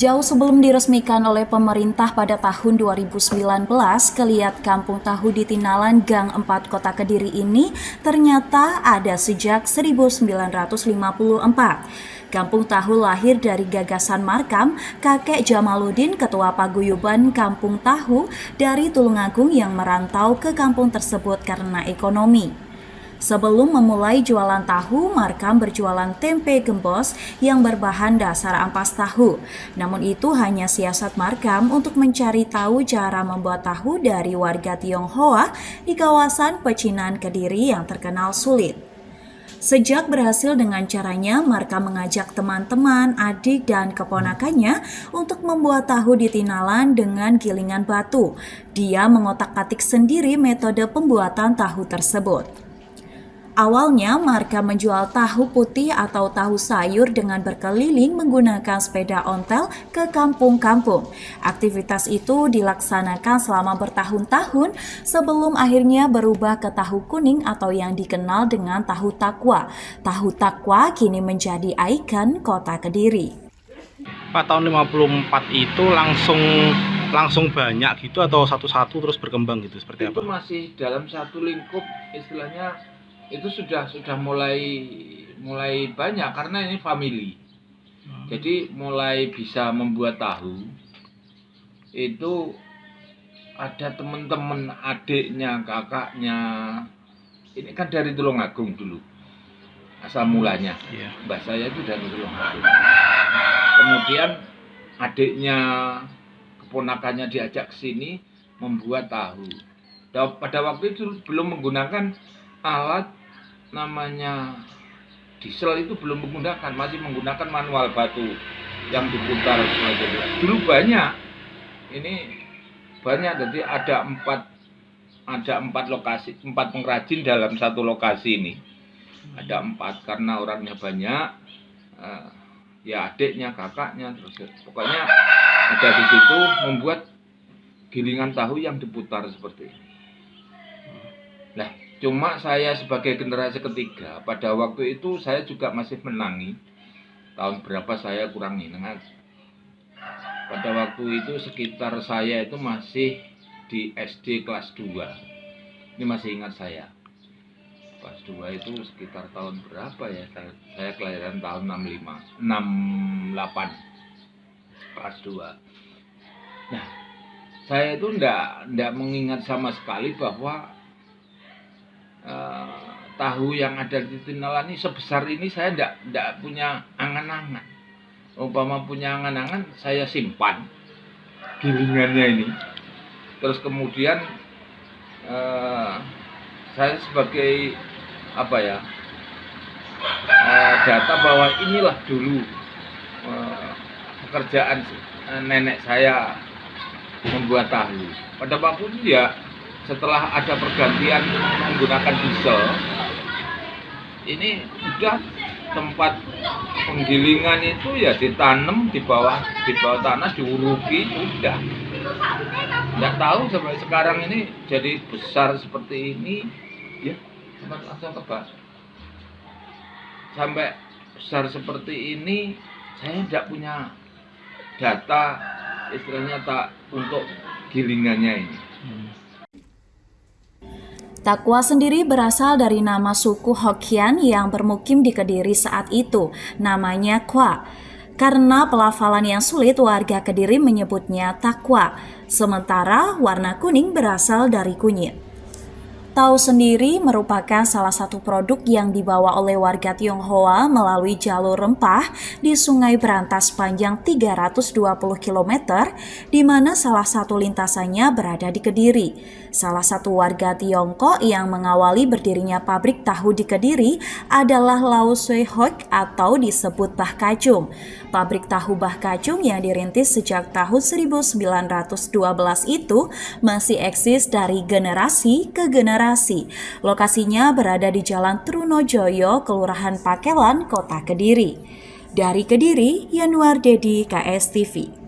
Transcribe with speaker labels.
Speaker 1: Jauh sebelum diresmikan oleh pemerintah pada tahun 2019, Kelihat Kampung Tahu di Tinalan Gang 4 Kota Kediri ini ternyata ada sejak 1954. Kampung Tahu lahir dari gagasan Markam, kakek Jamaluddin, ketua paguyuban Kampung Tahu dari Tulungagung yang merantau ke kampung tersebut karena ekonomi. Sebelum memulai jualan tahu, Markam berjualan tempe gembos yang berbahan dasar ampas tahu. Namun itu hanya siasat Markam untuk mencari tahu cara membuat tahu dari warga Tionghoa di kawasan Pecinan Kediri yang terkenal sulit. Sejak berhasil dengan caranya, Markam mengajak teman-teman, adik, dan keponakannya untuk membuat tahu di Tinalan dengan gilingan batu. Dia mengotak-atik sendiri metode pembuatan tahu tersebut. Awalnya, Markam menjual tahu putih atau tahu sayur dengan berkeliling menggunakan sepeda ontel ke kampung-kampung. Aktivitas itu dilaksanakan selama bertahun-tahun sebelum akhirnya berubah ke tahu kuning atau yang dikenal dengan tahu takwa. Tahu takwa kini menjadi ikon kota Kediri.
Speaker 2: Pak, tahun 54 itu langsung banyak gitu atau satu-satu terus berkembang gitu, seperti apa?
Speaker 3: Itu masih dalam satu lingkup, istilahnya itu sudah mulai banyak karena ini family. Jadi mulai bisa membuat tahu itu ada teman-teman, adiknya, kakaknya. Ini kan dari Tulungagung dulu asal mulanya. Mbah saya itu dari Tulungagung. Kemudian adiknya, keponakannya diajak ke sini membuat tahu. Pada waktu itu belum menggunakan alat namanya diesel, itu belum menggunakan, masih menggunakan manual batu yang diputar. Dulu banyak, ini banyak, jadi ada empat lokasi, 4 pengrajin dalam satu lokasi ini. Ada 4 karena orangnya banyak, ya adiknya, kakaknya, terus pokoknya ada di situ membuat gilingan tahu yang diputar seperti ini. Nah, cuma saya sebagai generasi ketiga, pada waktu itu saya juga masih menangi. Tahun berapa saya kurang ingat. Pada waktu itu sekitar saya itu masih di SD kelas 2. Ini masih ingat saya. Kelas 2 itu sekitar tahun berapa ya? Saya kelahiran tahun 68. Kelas 2. Nah, saya itu enggak mengingat sama sekali bahwa tahu yang ada di Tinalan ini sebesar ini. Saya enggak punya angan-angan. Umpama punya angan-angan, saya simpan gilingannya ini. Terus kemudian saya sebagai data bahwa inilah dulu pekerjaan nenek saya membuat tahu. Pada waktu itu ya, setelah ada pergantian menggunakan diesel, ini udah tempat penggilingan itu ya ditanam di bawah tanah, diuruki, sudah. Nggak tahu sampai sekarang ini jadi besar seperti ini, ya sampai besar seperti ini. Saya tidak punya data, istilahnya untuk gilingannya ini.
Speaker 1: Takwa sendiri berasal dari nama suku Hokkien yang bermukim di Kediri saat itu, namanya Kwa. Karena pelafalan yang sulit, warga Kediri menyebutnya takwa. Sementara warna kuning berasal dari kunyit. Tahu sendiri merupakan salah satu produk yang dibawa oleh warga Tionghoa melalui jalur rempah di Sungai Berantas sepanjang 320 km, di mana salah satu lintasannya berada di Kediri. Salah satu warga Tiongkok yang mengawali berdirinya pabrik tahu di Kediri adalah Lau Sui Hock atau disebut Bah Kacung. Pabrik tahu Bah Kacung yang dirintis sejak tahun 1912 itu masih eksis dari generasi ke generasi. Lokasinya berada di Jalan Trunojoyo, Kelurahan Pakelan, Kota Kediri. Dari Kediri, Yanuar Dedi, KS TV.